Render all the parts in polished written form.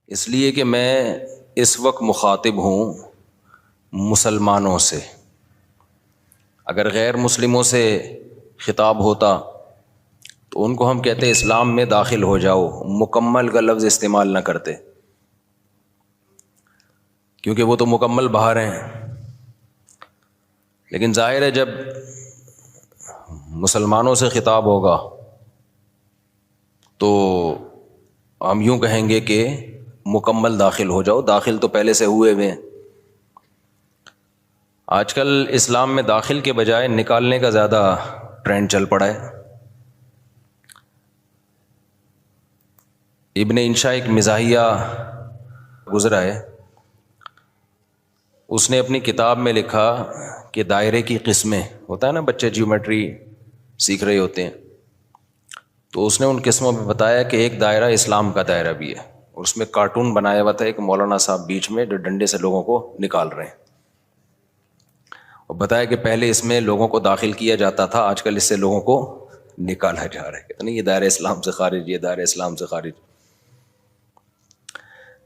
اس لیے کہ میں اس وقت مخاطب ہوں مسلمانوں سے. اگر غیر مسلموں سے خطاب ہوتا تو ان کو ہم کہتے اسلام میں داخل ہو جاؤ، مکمل کا لفظ استعمال نہ کرتے، کیونکہ وہ تو مکمل باہر ہیں. لیکن ظاہر ہے جب مسلمانوں سے خطاب ہوگا تو ہم یوں کہیں گے کہ مکمل داخل ہو جاؤ. داخل تو پہلے سے ہوئے ہوئے ہیں. آج کل اسلام میں داخل کے بجائے نکالنے کا زیادہ ٹرینڈ چل پڑا ہے. ابن انشا ایک مزاحیہ گزرا ہے، اس نے اپنی کتاب میں لکھا کہ دائرے کی قسمیں، ہوتا ہے نا بچے جیومیٹری سیکھ رہے ہوتے ہیں، تو اس نے ان قسموں میں بتایا کہ ایک دائرہ اسلام کا دائرہ بھی ہے، اور اس میں کارٹون بنایا ہوا تھا ایک مولانا صاحب بیچ میں جو ڈنڈے سے لوگوں کو نکال رہے ہیں، اور بتایا کہ پہلے اس میں لوگوں کو داخل کیا جاتا تھا، آج کل اس سے لوگوں کو نکالا جا رہا ہے. کہتے نہیں یہ دائرہ اسلام سے خارج، یہ دائرہ اسلام سے خارج.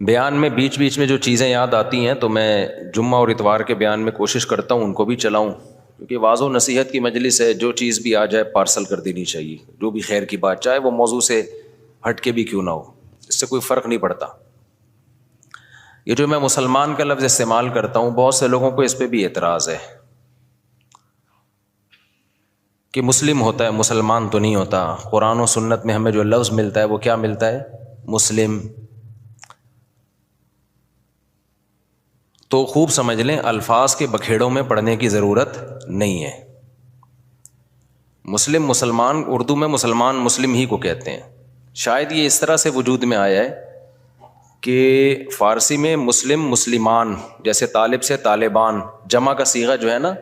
بیان میں بیچ بیچ میں جو چیزیں یاد آتی ہیں تو میں جمعہ اور اتوار کے بیان میں کوشش کرتا ہوں ان کو بھی چلاؤں، کیونکہ واضح و نصیحت کی مجلس ہے، جو چیز بھی آ جائے پارسل کر دینی چاہیے، جو بھی خیر کی بات، چاہے وہ موضوع سے ہٹ کے بھی کیوں نہ ہو، اس سے کوئی فرق نہیں پڑتا. یہ جو میں مسلمان کا لفظ استعمال کرتا ہوں، بہت سے لوگوں کو اس پہ بھی اعتراض ہے کہ مسلم ہوتا ہے، مسلمان تو نہیں ہوتا. قرآن و سنت میں ہمیں جو لفظ ملتا ہے وہ کیا ملتا ہے؟ مسلم. تو خوب سمجھ لیں الفاظ کے بکھیڑوں میں پڑھنے کی ضرورت نہیں ہے. مسلم مسلمان، اردو میں مسلمان مسلم ہی کو کہتے ہیں. شاید یہ اس طرح سے وجود میں آیا ہے کہ فارسی میں مسلم مسلمان، جیسے طالب سے طالبان، جمع کا صیغہ جو ہے نا،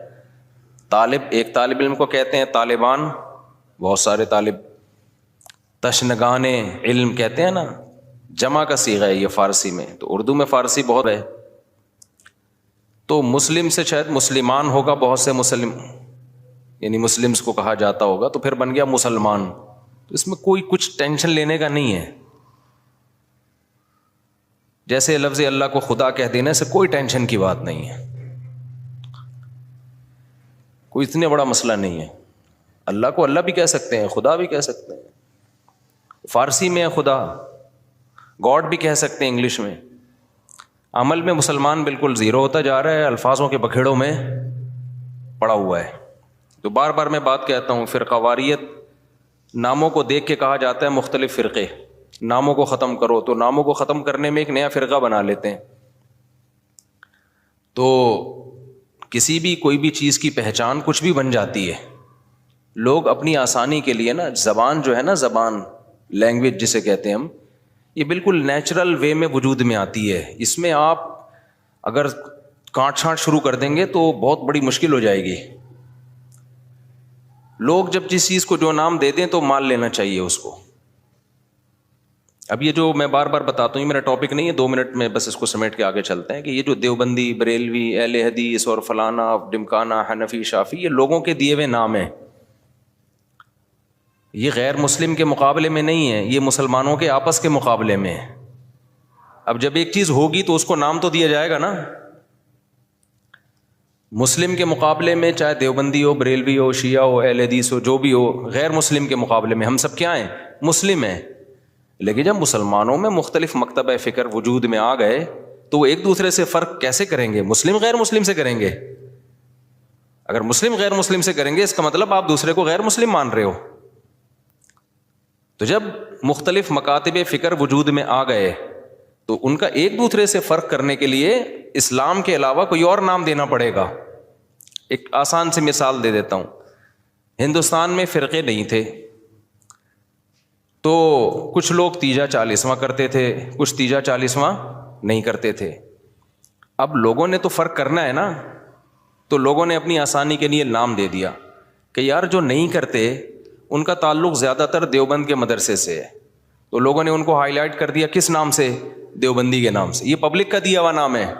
طالب ایک طالب علم کو کہتے ہیں، طالبان بہت سارے طالب، تشنگان علم کہتے ہیں نا، جمع کا صیغہ ہے یہ فارسی میں. تو اردو میں فارسی بہت ہے، تو مسلم سے شاید مسلمان ہوگا، بہت سے مسلم یعنی مسلمز کو کہا جاتا ہوگا، تو پھر بن گیا مسلمان. تو اس میں کوئی کچھ ٹینشن لینے کا نہیں ہے. جیسے لفظ اللہ کو خدا کہہ دینے سے کوئی ٹینشن کی بات نہیں ہے، کوئی اتنے بڑا مسئلہ نہیں ہے. اللہ کو اللہ بھی کہہ سکتے ہیں، خدا بھی کہہ سکتے ہیں. فارسی میں خدا، گاڈ بھی کہہ سکتے ہیں انگلش میں. عمل میں مسلمان بالکل زیرو ہوتا جا رہا ہے، الفاظوں کے بکھیڑوں میں پڑا ہوا ہے. تو بار بار میں بات کہتا ہوں، فرقہ واریت ناموں کو دیکھ کے کہا جاتا ہے مختلف فرقے، ناموں کو ختم کرو، تو ناموں کو ختم کرنے میں ایک نیا فرقہ بنا لیتے ہیں. تو کسی بھی کوئی بھی چیز کی پہچان کچھ بھی بن جاتی ہے. لوگ اپنی آسانی کے لیے نا، زبان جو ہے نا، زبان لینگویج جسے کہتے ہیں ہم، یہ بالکل نیچرل وے میں وجود میں آتی ہے. اس میں آپ اگر کاٹ چھانٹ شروع کر دیں گے تو بہت بڑی مشکل ہو جائے گی. لوگ جب جس چیز کو جو نام دے دیں تو مان لینا چاہیے اس کو. اب یہ جو میں بار بار بتاتا ہوں، یہ میرا ٹاپک نہیں ہے، 2 منٹ میں بس اس کو سمیٹ کے آگے چلتے ہیں، کہ یہ جو دیوبندی، بریلوی، اہل حدیث اور فلانا، ڈمکانا، حنفی، شافی، یہ لوگوں کے دیے ہوئے نام ہیں. یہ غیر مسلم کے مقابلے میں نہیں ہے، یہ مسلمانوں کے آپس کے مقابلے میں ہے. اب جب ایک چیز ہوگی تو اس کو نام تو دیا جائے گا نا. مسلم کے مقابلے میں چاہے دیوبندی ہو، بریلوی ہو، شیعہ ہو، اہل حدیث ہو، جو بھی ہو، غیر مسلم کے مقابلے میں ہم سب کیا ہیں؟ مسلم ہیں. لیکن جب مسلمانوں میں مختلف مکتبہ فکر وجود میں آ گئے تو وہ ایک دوسرے سے فرق کیسے کریں گے؟ مسلم غیر مسلم سے کریں گے. اگر مسلم غیر مسلم سے کریں گے اس کا مطلب آپ دوسرے کو غیر مسلم مان رہے ہو. تو جب مختلف مکاتب فکر وجود میں آ گئے تو ان کا ایک دوسرے سے فرق کرنے کے لیے اسلام کے علاوہ کوئی اور نام دینا پڑے گا. ایک آسان سی مثال دے دیتا ہوں. ہندوستان میں فرقے نہیں تھے تو کچھ لوگ تیجا 40واں کرتے تھے، کچھ تیجا 40واں نہیں کرتے تھے. اب لوگوں نے تو فرق کرنا ہے نا، تو لوگوں نے اپنی آسانی کے لیے نام دے دیا کہ یار جو نہیں کرتے ان کا تعلق زیادہ تر دیوبند کے مدرسے سے ہے، تو لوگوں نے ان کو ہائی لائٹ کر دیا کس نام سے؟ دیوبندی کے نام سے. یہ پبلک کا دیا ہوا نام ہے.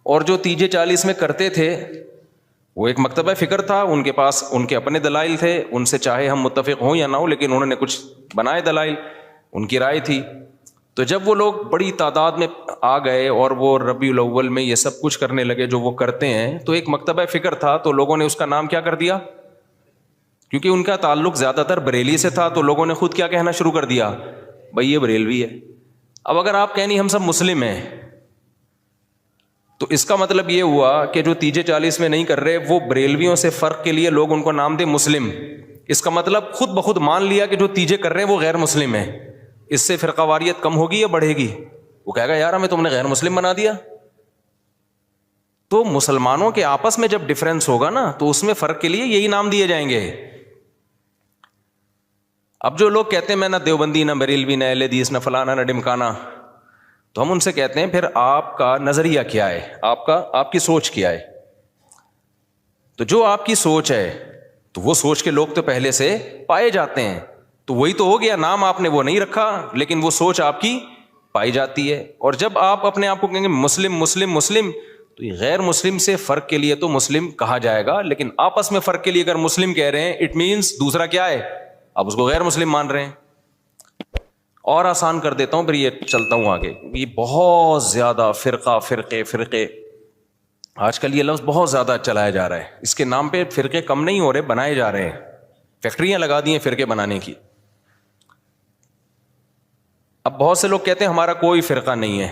اور جو تیجے 40 میں کرتے تھے وہ ایک مکتبہ فکر تھا، ان کے پاس ان کے اپنے دلائل تھے، ان سے چاہے ہم متفق ہوں یا نہ ہوں، لیکن انہوں نے کچھ بنائے دلائل، ان کی رائے تھی. تو جب وہ لوگ بڑی تعداد میں آ گئے اور وہ ربیع الاول میں یہ سب کچھ کرنے لگے جو وہ کرتے ہیں، تو ایک مکتبہ فکر تھا، تو لوگوں نے اس کا نام کیا کر دیا، کیونکہ ان کا تعلق زیادہ تر بریلی سے تھا، تو لوگوں نے خود کیا کہنا شروع کر دیا، بھائی یہ بریلوی ہے۔ اب اگر آپ کہیں نہیں ہم سب مسلم ہیں، تو اس کا مطلب یہ ہوا کہ جو تیجے 40 میں نہیں کر رہے وہ بریلویوں سے فرق کے لیے لوگ ان کو نام دے مسلم، اس کا مطلب خود بخود مان لیا کہ جو تیجے کر رہے ہیں وہ غیر مسلم ہیں۔ اس سے فرقہ واریت کم ہوگی یا بڑھے گی؟ وہ کہے گا یار ہمیں تم نے غیر مسلم بنا دیا۔ تو مسلمانوں کے آپس میں جب ڈفرینس ہوگا نا تو اس میں فرق کے لیے یہی نام دیے جائیں گے۔ اب جو لوگ کہتے ہیں میں نہ دیوبندی نہ بریلوی نہ اہل حدیث نہ فلانا نہ ڈمکانا، تو ہم ان سے کہتے ہیں پھر آپ کا نظریہ کیا ہے، آپ کی سوچ کیا ہے؟ تو جو آپ کی سوچ ہے تو وہ سوچ کے لوگ تو پہلے سے پائے جاتے ہیں، تو وہی تو ہو گیا، نام آپ نے وہ نہیں رکھا لیکن وہ سوچ آپ کی پائی جاتی ہے۔ اور جب آپ اپنے آپ کو کہیں گے مسلم مسلم مسلم، تو یہ غیر مسلم سے فرق کے لیے تو مسلم کہا جائے گا، لیکن آپس میں فرق کے لیے اگر مسلم کہہ رہے ہیں اٹ مینس دوسرا کیا ہے، آپ اس کو غیر مسلم مان رہے ہیں۔ اور آسان کر دیتا ہوں پھر یہ چلتا ہوں آگے۔ یہ بہت زیادہ فرقے آج کل یہ لفظ بہت زیادہ چلایا جا رہا ہے، اس کے نام پہ فرقے کم نہیں ہو رہے، بنائے جا رہے ہیں، فیکٹریاں لگا دی ہیں فرقے بنانے کی۔ اب بہت سے لوگ کہتے ہیں ہمارا کوئی فرقہ نہیں ہے،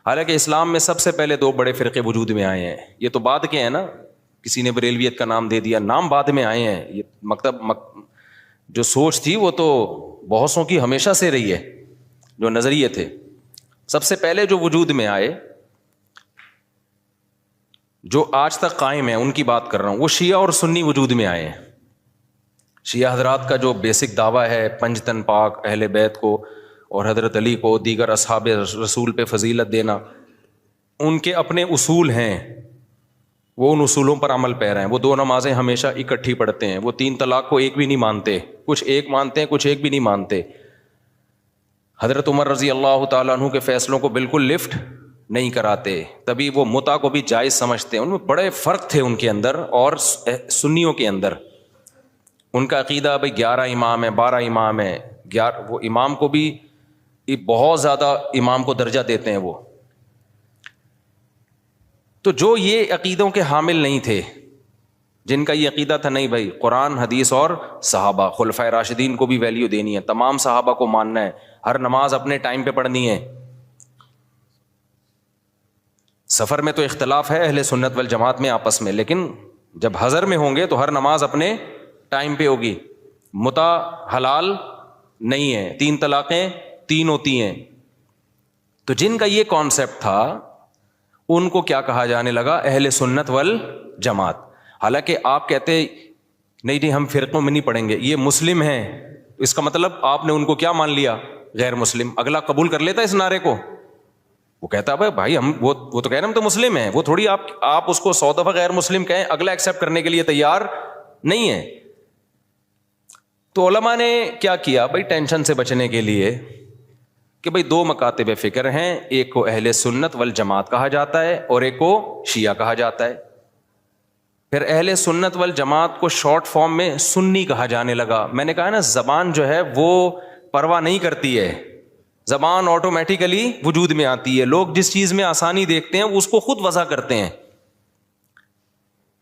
حالانکہ اسلام میں سب سے پہلے 2 بڑے فرقے وجود میں آئے ہیں۔ یہ تو بعد کے ہیں نا، کسی نے بریلویت کا نام دے دیا، نام بعد میں آئے ہیں۔ یہ جو سوچ تھی وہ تو بہتوں کی ہمیشہ سے رہی ہے، جو نظریے تھے سب سے پہلے جو وجود میں آئے، جو آج تک قائم ہیں، ان کی بات کر رہا ہوں۔ وہ شیعہ اور سنی وجود میں آئے ہیں۔ شیعہ حضرات کا جو بیسک دعویٰ ہے پنج تن پاک، اہل بیت کو اور حضرت علی کو، دیگر اصحاب رسول پہ فضیلت دینا، ان کے اپنے اصول ہیں، وہ ان اصولوں پر عمل پیرا ہیں۔ وہ 2 نمازیں ہمیشہ اکٹھی پڑھتے ہیں، وہ 3 طلاق کو ایک بھی نہیں مانتے، کچھ ایک مانتے ہیں کچھ ایک بھی نہیں مانتے۔ حضرت عمر رضی اللہ تعالیٰ عنہ کے فیصلوں کو بالکل لفٹ نہیں کراتے، تبھی وہ متع کو بھی جائز سمجھتے ہیں۔ ان میں بڑے فرق تھے ان کے اندر اور سنیوں کے اندر۔ ان کا عقیدہ بھائی 11 امام ہیں، 12 امام ہیں، وہ امام کو بھی بہت زیادہ امام کو درجہ دیتے ہیں وہ۔ تو جو یہ عقیدوں کے حامل نہیں تھے، جن کا یہ عقیدہ تھا نہیں بھائی قرآن حدیث اور صحابہ، خلفائے راشدین کو بھی ویلیو دینی ہے، تمام صحابہ کو ماننا ہے، ہر نماز اپنے ٹائم پہ پڑھنی ہے۔ سفر میں تو اختلاف ہے اہل سنت والجماعت میں آپس میں، لیکن جب حضر میں ہوں گے تو ہر نماز اپنے ٹائم پہ ہوگی۔ متع حلال نہیں ہے، 3 طلاقیں 3 ہوتی ہیں۔ تو جن کا یہ کانسیپٹ تھا ان کو کیا کہا جانے لگا، اہل سنت والجماعت۔ حالانکہ آپ کہتے نہیں جی ہم فرقوں میں نہیں پڑھیں گے، یہ مسلم ہیں، اس کا مطلب آپ نے ان کو کیا مان لیا، غیر مسلم۔ اگلا قبول کر لیتا اس نعرے کو، وہ کہتا ہے بھائی ہم وہ تو کہہ رہے ہیں ہم تو مسلم ہیں، وہ تھوڑی آپ اس کو 100 دفعہ غیر مسلم کہیں، اگلا ایکسیپٹ کرنے کے لیے تیار نہیں ہے۔ تو علماء نے کیا کیا بھائی ٹینشن سے بچنے کے لیے کہ بھائی 2 مکاتب فکر ہیں، ایک کو اہل سنت والجماعت کہا جاتا ہے اور ایک کو شیعہ کہا جاتا ہے۔ پھر اہل سنت والجماعت کو شارٹ فارم میں سنی کہا جانے لگا۔ میں نے کہا نا زبان جو ہے وہ پرواہ نہیں کرتی ہے، زبان آٹومیٹیکلی وجود میں آتی ہے۔ لوگ جس چیز میں آسانی دیکھتے ہیں اس کو خود وضع کرتے ہیں۔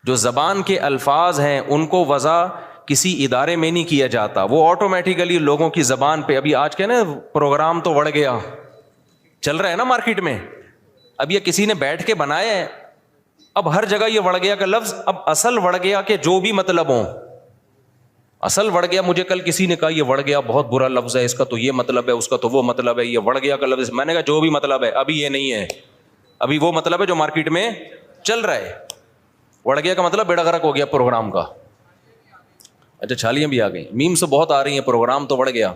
جو زبان کے الفاظ ہیں ان کو وضع کسی ادارے میں نہیں کیا جاتا، وہ آٹومیٹیکلی لوگوں کی زبان پہ۔ ابھی آج کے نا پروگرام تو بڑھ گیا، چل رہا ہے نا مارکیٹ میں، اب یہ کسی نے بیٹھ کے بنایا ہے، اب ہر جگہ یہ وڑ گیا کا لفظ، اب اصل وڑ گیا کہ جو بھی مطلب ہوں، اصل وڑ گیا۔ مجھے کل کسی نے کہا یہ وڑ گیا بہت برا لفظ ہے، اس کا تو یہ مطلب ہے، اس کا تو وہ مطلب ہے، یہ وڑ گیا کا لفظ۔ میں نے کہا جو بھی مطلب ہے ابھی یہ نہیں ہے، ابھی وہ مطلب ہے جو مارکیٹ میں چل رہا ہے۔ وڑ گیا کا مطلب بیڑا غرق ہو گیا پروگرام کا۔ اچھا چھالیاں بھی آ گئیں، میم سے بہت آ رہی ہیں، پروگرام تو بڑھ گیا۔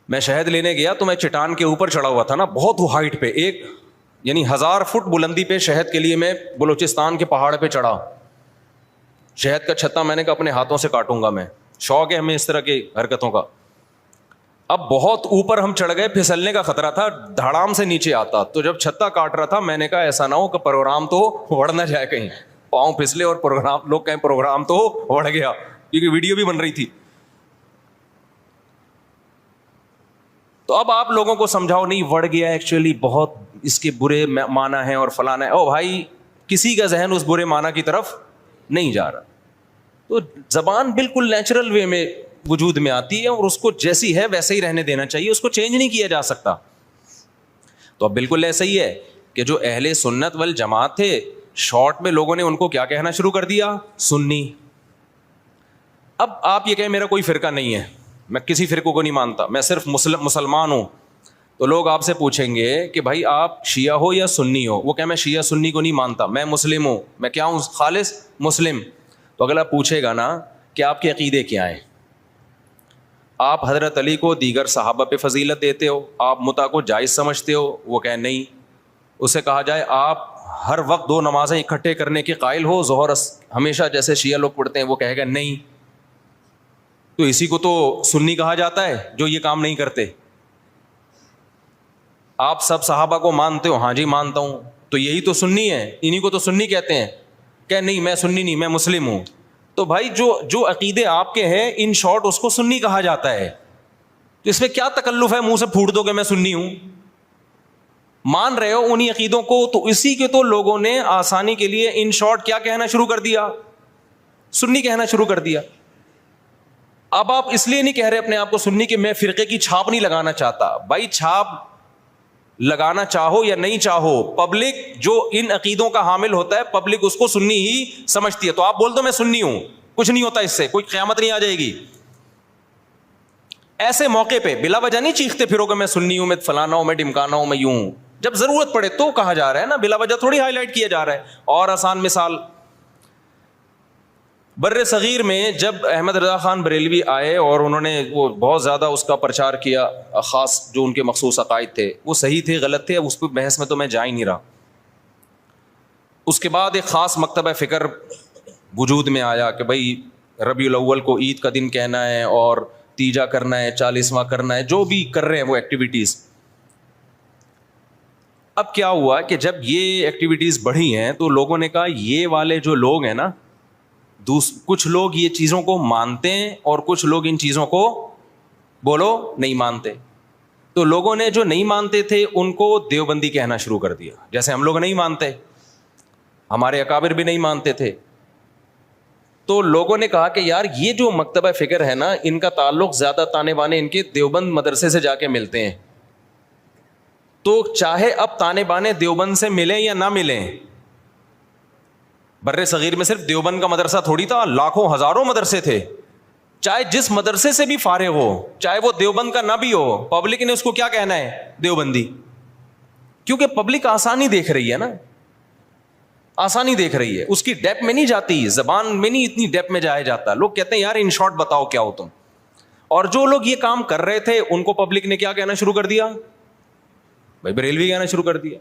میں شہد لینے گیا تو میں چٹان کے اوپر چڑھا ہوا تھا نا، بہت ہائٹ پہ، ایک یعنی 1000 فٹ بلندی پہ شہد کے لیے میں بلوچستان کے پہاڑ پہ چڑھا۔ شہد کا چھتا میں نے کہا اپنے ہاتھوں سے کاٹوں گا میں، شوق ہے ہمیں اس طرح کی حرکتوں کا۔ اب بہت اوپر ہم چڑھ گئے، پھسلنے کا خطرہ تھا، دھڑام سے نیچے آتا۔ تو جب چھتا کاٹ رہا تھا میں نے کہا ایسا نہ ہو کہ پروگرام تو وڑ نہ جائے، کہیں پاؤں پھسلے اور پروگرام لوگ کہیں پروگرام تو وڑ گیا، کیونکہ ویڈیو بھی بن رہی تھی۔ تو اب آپ لوگوں کو سمجھاؤ نہیں وڑ گیا ایکچولی بہت اس کے برے معنی ہیں اور فلانا ہے. او بھائی کسی کا ذہن اس برے معنی کی طرف نہیں جا رہا. تو زبان بالکل نیچرل وے میں وجود میں آتی ہے اور اس کو جیسی ہے ویسے ہی رہنے دینا چاہیے, اس کو چینج نہیں کیا جا سکتا. تو اب بالکل ایسا ہی ہے کہ جو اہل سنت والجماعت تھے, شارٹ میں لوگوں نے ان کو کیا کہنا شروع کر دیا, سنی. اب آپ یہ کہیں میرا کوئی فرقہ نہیں ہے, میں کسی فرقوں کو نہیں مانتا, میں صرف مسلمان ہوں, تو لوگ آپ سے پوچھیں گے کہ بھائی آپ شیعہ ہو یا سنی ہو. وہ کہ میں شیعہ سنی کو نہیں مانتا, میں مسلم ہوں. میں کیا ہوں؟ خالص مسلم. تو اگلا پوچھے گا نا کہ آپ کے عقیدے کیا ہیں؟ آپ حضرت علی کو دیگر صحابہ پہ فضیلت دیتے ہو, آپ متع کو جائز سمجھتے ہو؟ وہ کہ نہیں. اسے کہا جائے آپ ہر وقت 2 نمازیں اکٹھے کرنے کے قائل ہو, ظہر ہمیشہ جیسے شیعہ لوگ پڑھتے ہیں؟ وہ کہے گا نہیں. تو اسی کو تو سنی کہا جاتا ہے جو یہ کام نہیں کرتے. آپ سب صحابہ کو مانتے ہو؟ ہاں جی مانتا ہوں. تو یہی تو سنی ہے, انہی کو تو سنی کہتے ہیں. کہ نہیں میں سنی نہیں, میں مسلم ہوں. تو بھائی جو عقیدے آپ کے ہیں ان شارٹ اس کو سنی کہا جاتا ہے. تو اس میں کیا تکلف ہے منہ سے پھوٹ دو کہ میں سنی ہوں؟ مان رہے ہو انہی عقیدوں کو, تو اسی کے تو لوگوں نے آسانی کے لیے ان شارٹ کیا کہنا شروع کر دیا, سنی کہنا شروع کر دیا. اب آپ اس لیے نہیں کہہ رہے اپنے آپ کو سنی کہ میں فرقے کی چھاپ نہیں لگانا چاہتا. بھائی چھاپ لگانا چاہو یا نہیں چاہو, پبلک جو ان عقیدوں کا حامل ہوتا ہے پبلک اس کو سنی ہی سمجھتی ہے. تو آپ بول دو میں سنی ہوں, کچھ نہیں ہوتا اس سے, کوئی قیامت نہیں آ جائے گی. ایسے موقع پہ بلا وجہ نہیں چیختے پھرو کہ میں سنی ہوں, میں فلانا ہوں, میں ڈمکانا ہوں, میں یوں ہوں. جب ضرورت پڑے تو کہا جا رہا ہے نا, بلا وجہ تھوڑی ہائی لائٹ کیا جا رہا ہے. اور آسان مثال, بر صغیر میں جب احمد رضا خان بریلوی آئے اور انہوں نے وہ بہت زیادہ اس کا پرچار کیا, خاص جو ان کے مخصوص عقائد تھے وہ صحیح تھے غلط تھے, اس پہ بحث میں تو میں جا ہی نہیں رہا. اس کے بعد ایک خاص مکتبہ فکر وجود میں آیا کہ بھائی ربیع الاول کو عید کا دن کہنا ہے اور تیجا کرنا ہے, 40واں کرنا ہے, جو بھی کر رہے ہیں وہ ایکٹیویٹیز. اب کیا ہوا کہ جب یہ ایکٹیویٹیز بڑھی ہیں تو لوگوں نے کہا یہ والے جو لوگ ہیں نا, کچھ لوگ یہ چیزوں کو مانتے ہیں اور کچھ لوگ ان چیزوں کو بولو نہیں مانتے. تو لوگوں نے جو نہیں مانتے تھے ان کو دیوبندی کہنا شروع کر دیا, جیسے ہم لوگ نہیں مانتے, ہمارے اکابر بھی نہیں مانتے تھے. تو لوگوں نے کہا کہ یار یہ جو مکتبہ فکر ہے نا ان کا تعلق زیادہ تانے بانے ان کے دیوبند مدرسے سے جا کے ملتے ہیں. تو چاہے اب تانے بانے دیوبند سے ملیں یا نہ ملیں, بر صغیر میں صرف دیوبند کا مدرسہ تھوڑی تھا, لاکھوں ہزاروں مدرسے تھے. چاہے جس مدرسے سے بھی فارغ ہو, چاہے وہ دیوبند کا نہ بھی ہو, پبلک نے اس کو کیا کہنا ہے, دیوبندی. کیونکہ پبلک آسانی دیکھ رہی ہے نا, آسانی دیکھ رہی ہے, اس کی ڈیپ میں نہیں جاتی, زبان میں نہیں اتنی ڈیپ میں جایا جاتا. لوگ کہتے ہیں یار ان شارٹ بتاؤ کیا ہو تم. اور جو لوگ یہ کام کر رہے تھے ان کو پبلک نے کیا کہنا شروع کر دیا, بھائی بریلوی کہنا شروع کر دیا.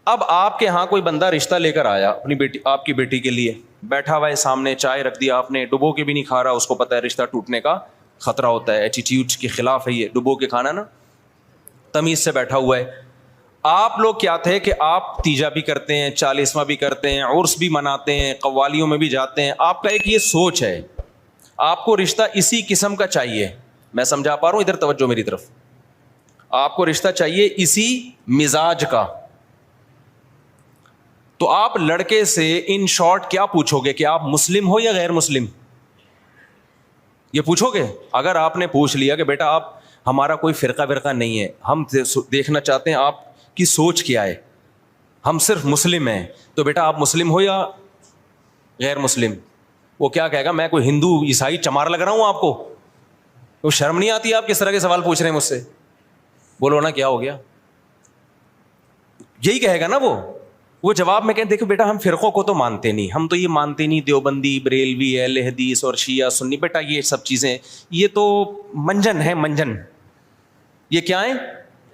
اب آپ کے ہاں کوئی بندہ رشتہ لے کر آیا اپنی بیٹی, آپ کی بیٹی کے لیے, بیٹھا ہوا ہے سامنے, چائے رکھ دیا آپ نے, ڈبو کے بھی نہیں کھا رہا, اس کو پتہ ہے رشتہ ٹوٹنے کا خطرہ ہوتا ہے, ایٹیٹیوڈ کے خلاف ہے یہ ڈبو کے کھانا نا, تمیز سے بیٹھا ہوا ہے. آپ لوگ کیا تھے کہ آپ تیجا بھی کرتے ہیں, 40واں بھی کرتے ہیں, عرس بھی مناتے ہیں, قوالیوں میں بھی جاتے ہیں. آپ کا ایک یہ سوچ ہے آپ کو رشتہ اسی قسم کا چاہیے. میں سمجھا پا رہا ہوں, ادھر توجہ میری طرف. آپ کو رشتہ چاہیے اسی مزاج کا. تو آپ لڑکے سے ان شارٹ کیا پوچھو گے کہ آپ مسلم ہو یا غیر مسلم, یہ پوچھو گے؟ اگر آپ نے پوچھ لیا کہ بیٹا آپ ہمارا کوئی فرقہ نہیں ہے, ہم دیکھنا چاہتے ہیں آپ کی سوچ کیا ہے, ہم صرف مسلم ہیں, تو بیٹا آپ مسلم ہو یا غیر مسلم. وہ کیا کہے گا, میں کوئی ہندو عیسائی چمار لگ رہا ہوں آپ کو؟ وہ شرم نہیں آتی آپ کس طرح کے سوال پوچھ رہے ہیں مجھ سے؟ بولو نا کیا ہو گیا, یہی کہے گا نا وہ جواب میں کہیں دیکھو بیٹا ہم فرقوں کو تو مانتے نہیں, ہم تو یہ مانتے نہیں دیوبندی, بریلوی, اہل حدیث اور شیعہ سنی. بیٹا یہ سب چیزیں یہ تو منجن ہے, منجن. یہ کیا ہے؟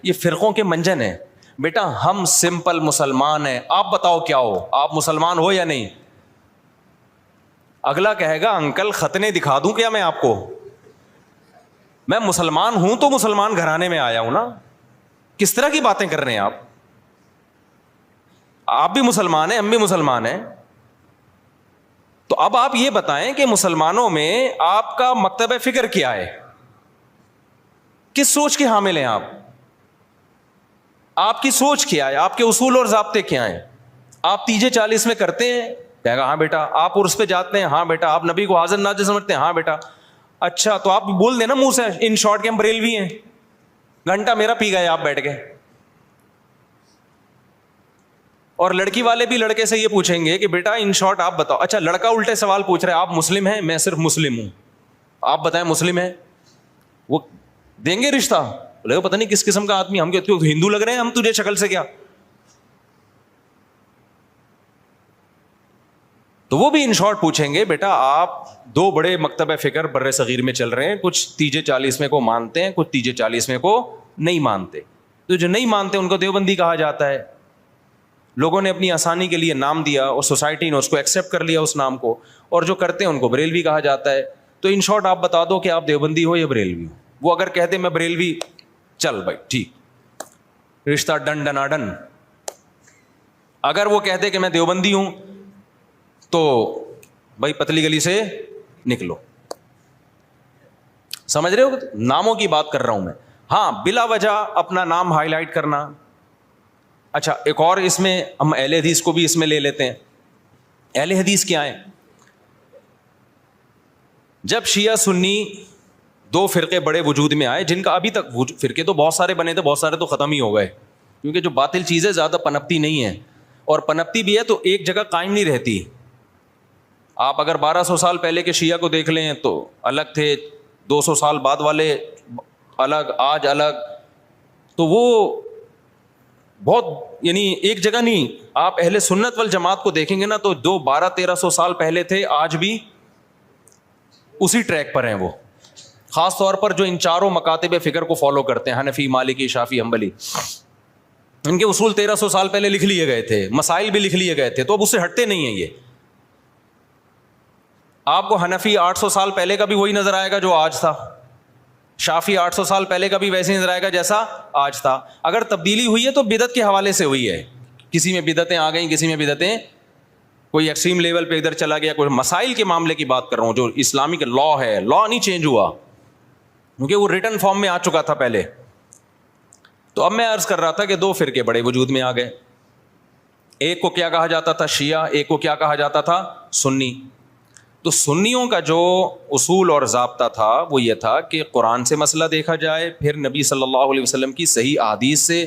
یہ فرقوں کے منجن ہیں. بیٹا ہم سمپل مسلمان ہیں, آپ بتاؤ کیا ہو, آپ مسلمان ہو یا نہیں؟ اگلا کہے گا انکل ختنے دکھا دوں کیا میں آپ کو, میں مسلمان ہوں تو مسلمان گھرانے میں آیا ہوں نا. کس طرح کی باتیں کر رہے ہیں آپ بھی مسلمان ہیں, ہم بھی مسلمان ہیں. تو اب آپ یہ بتائیں کہ مسلمانوں میں آپ کا مکتبہ فکر کیا ہے, کس سوچ کے حامل ہیں آپ کی سوچ کیا ہے, آپ کے اصول اور ضابطے کیا ہیں؟ آپ تیجے 40 میں کرتے ہیں؟ کہے گا ہاں بیٹا. آپ عرس پہ جاتے ہیں؟ ہاں بیٹا. آپ نبی کو حاضر ناظر سمجھتے ہیں؟ ہاں بیٹا. اچھا تو آپ بول دیں نا منہ سے ان شارٹ کے ہم بریلوی ہیں. گھنٹہ میرا پی گئے آپ بیٹھ کے. اور لڑکی والے بھی لڑکے سے یہ پوچھیں گے کہ بیٹا ان شارٹ آپ بتاؤ. اچھا لڑکا الٹے سوال پوچھ رہا ہے, آپ مسلم ہیں؟ میں صرف مسلم ہوں, آپ بتائیں مسلم ہیں. وہ دیں گے رشتہ؟ بولے گا پتہ نہیں کس قسم کا آدمی, ہم کہتے ہندو لگ رہے ہیں ہم تجھے شکل سے کیا. تو وہ بھی ان شارٹ پوچھیں گے بیٹا آپ دو بڑے مکتب فکر بر صغیر میں چل رہے ہیں, کچھ تیجے 40 میں کو مانتے ہیں, کچھ تیجے 40 میں کو نہیں مانتے. تو جو نہیں مانتے ان کو دیوبندی کہا جاتا ہے. لوگوں نے اپنی آسانی کے لیے نام دیا اور سوسائٹی نے اس کو ایکسیپٹ کر لیا اس نام کو, اور جو کرتے ہیں ان کو بریلوی کہا جاتا ہے. تو ان شارٹ آپ بتا دو کہ آپ دیوبندی ہو یا بریلوی ہو. وہ اگر کہتے میں بریلوی, چل بھائی ٹھیک, رشتہ ڈن ڈنا ڈن. اگر وہ کہتے کہ میں دیوبندی ہوں تو بھائی پتلی گلی سے نکلو. سمجھ رہے ہو؟ ناموں کی بات کر رہا ہوں میں. ہاں بلا وجہ اپنا نام ہائی لائٹ کرنا. اچھا ایک اور اس میں ہم اہل حدیث کو بھی اس میں لے لیتے ہیں. اہل حدیث کیا ہیں؟ جب شیعہ سنی دو فرقے بڑے وجود میں آئے, جن کا ابھی تک فرقے تو بہت سارے بنے تھے, بہت سارے تو ختم ہی ہو گئے, کیونکہ جو باطل چیزیں زیادہ پنپتی نہیں ہے, اور پنپتی بھی ہے تو ایک جگہ قائم نہیں رہتی. آپ اگر 1200 سال پہلے کے شیعہ کو دیکھ لیں تو الگ تھے, 200 سال بعد والے الگ, آج الگ. تو وہ بہت یعنی ایک جگہ نہیں. آپ اہل سنت والجماعت کو دیکھیں گے نا تو جو 1200-1300 سال پہلے تھے آج بھی اسی ٹریک پر ہیں وہ. خاص طور پر جو ان چاروں مکاتب فکر کو فالو کرتے ہیں, حنفی, مالکی, شافعی, حنبلی, ان کے اصول 1300 سال پہلے لکھ لیے گئے تھے, مسائل بھی لکھ لیے گئے تھے, تو اب اس سے ہٹتے نہیں ہیں یہ. آپ کو حنفی 800 سال پہلے کا بھی وہی نظر آئے گا جو آج تھا, شافعی 800 سال پہلے کا بھی ویسے نظر آئے گا جیسا آج تھا. اگر تبدیلی ہوئی ہے تو بدعت کے حوالے سے ہوئی ہے, کسی میں بدعتیں آ گئیں, کسی میں بدعتیں, کوئی ایکسٹریم لیول پہ ادھر چلا گیا, کوئی مسائل کے معاملے کی بات کر رہا ہوں. جو اسلامک لا ہے, لا نہیں چینج ہوا کیونکہ وہ ریٹن فارم میں آ چکا تھا پہلے. تو اب میں عرض کر رہا تھا کہ دو فرقے بڑے وجود میں آ گئے. ایک کو کیا کہا جاتا تھا؟ شیعہ. ایک کو کیا کہا جاتا تھا؟ سنی. تو سنیوں کا جو اصول اور ضابطہ تھا وہ یہ تھا کہ قرآن سے مسئلہ دیکھا جائے, پھر نبی صلی اللہ علیہ وسلم کی صحیح احادیث سے,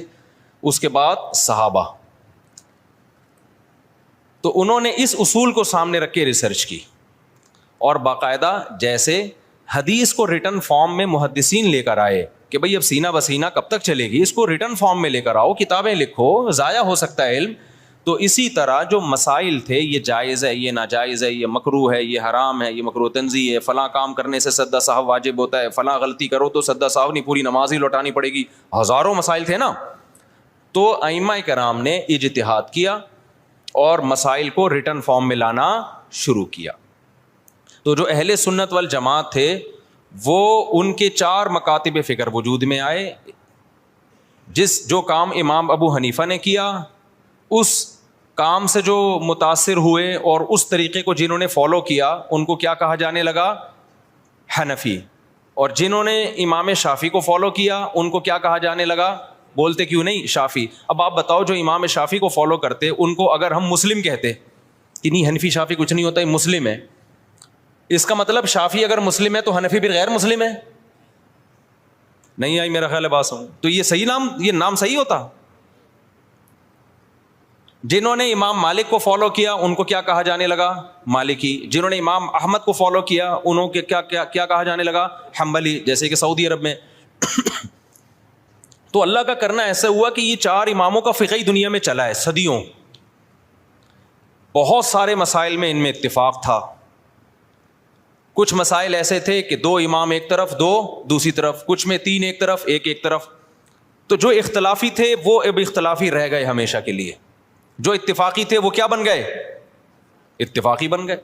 اس کے بعد صحابہ. تو انہوں نے اس اصول کو سامنے رکھ کے ریسرچ کی, اور باقاعدہ جیسے حدیث کو ریٹن فارم میں محدثین لے کر آئے کہ بھئی اب سینہ بسینہ کب تک چلے گی, اس کو ریٹن فارم میں لے کر آؤ, کتابیں لکھو, ضائع ہو سکتا ہے علم. تو اسی طرح جو مسائل تھے, یہ جائز ہے, یہ ناجائز ہے, یہ مکروہ ہے, یہ حرام ہے, یہ مکروہ تنزیہ ہے, فلاں کام کرنے سے سدا صاحب واجب ہوتا ہے, فلاں غلطی کرو تو سدا صاحب نہیں, پوری نماز ہی لوٹانی پڑے گی, ہزاروں مسائل تھے نا. تو ائمہ کرام نے اجتہاد کیا اور مسائل کو ریٹن فارم میں لانا شروع کیا. تو جو اہل سنت والجماعت تھے وہ ان کے 4 مکاتب فکر وجود میں آئے. جو کام امام ابو حنیفہ نے کیا, اس کام سے جو متاثر ہوئے اور اس طریقے کو جنہوں نے فالو کیا ان کو کیا کہا جانے لگا؟ حنفی. اور جنہوں نے امام شافعی کو فالو کیا ان کو کیا کہا جانے لگا؟ بولتے کیوں نہیں؟ شافعی. اب آپ بتاؤ جو امام شافعی کو فالو کرتے ان کو اگر ہم مسلم کہتے کہ نہیں حنفی شافعی کچھ نہیں ہوتا, یہ مسلم ہے, اس کا مطلب شافعی اگر مسلم ہے تو حنفی بھی غیر مسلم ہے؟ نہیں آئی میرا خیال ہے بات سمجھ. تو یہ صحیح نام, یہ نام صحیح ہوتا؟ جنہوں نے امام مالک کو فالو کیا ان کو کیا کہا جانے لگا؟ مالکی. جنہوں نے امام احمد کو فالو کیا انہوں کے کیا کہا جانے لگا؟ حنبلی, جیسے کہ سعودی عرب میں. تو اللہ کا کرنا ایسا ہوا کہ یہ 4 اماموں کا فقہی دنیا میں چلا ہے صدیوں. بہت سارے مسائل میں ان میں اتفاق تھا. کچھ مسائل ایسے تھے کہ 2 امام ایک طرف, 2 دوسری طرف, کچھ میں 3 ایک طرف, ایک طرف. تو جو اختلافی تھے وہ اب اختلافی رہ گئے ہمیشہ کے لیے, جو اتفاقی تھے وہ کیا بن گئے؟ اتفاقی بن گئے.